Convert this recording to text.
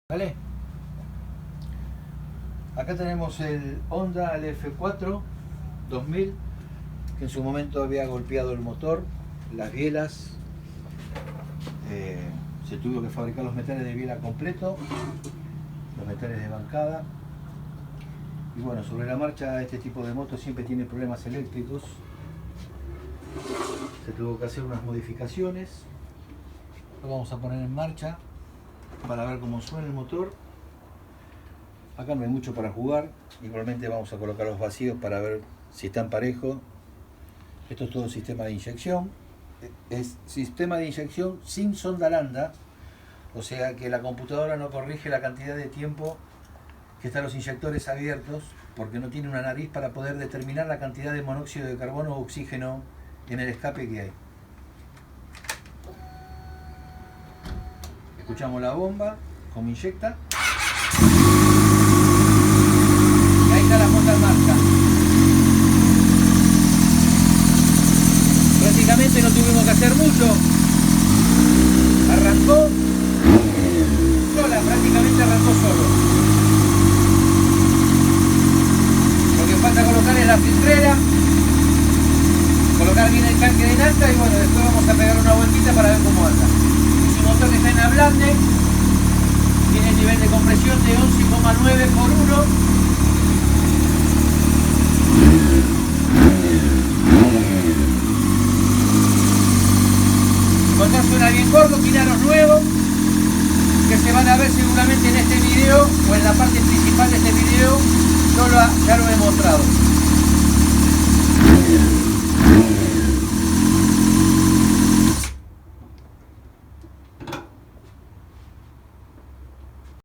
¿Vale? Acá tenemos el Honda LF4 2000, que en su momento había golpeado el motor, las bielas, se tuvo que fabricar los metales de biela completo, los metales de bancada, y bueno, sobre la marcha este tipo de moto siempre tiene problemas eléctricos. Se tuvo que hacer unas modificaciones. Lo vamos a poner en marcha para ver cómo suena el motor. Acá no hay mucho para jugar, igualmente vamos a colocar los vacíos para ver si están parejos. Esto es todo sistema de inyección, es sistema de inyección sin sonda lambda, o sea que la computadora no corrige la cantidad de tiempo que están los inyectores abiertos, porque no tiene una nariz para poder determinar la cantidad de monóxido de carbono o oxígeno en el escape que hay. Escuchamos la bomba, como inyecta. Y ahí está la moto en marcha. Prácticamente no tuvimos que hacer mucho. Arrancó sola, prácticamente arrancó solo. Lo que falta colocar es la filtrera, colocar bien el tanque de nafta y bueno, después vamos a pegar una vueltita para ver cómo anda. Es un motor que está en ablande, tiene nivel de compresión de 11,9 por 1. El motor suena bien gordo, quinaros nuevos, que se van a ver seguramente en este video o en la parte principal de este video. Ya lo he mostrado.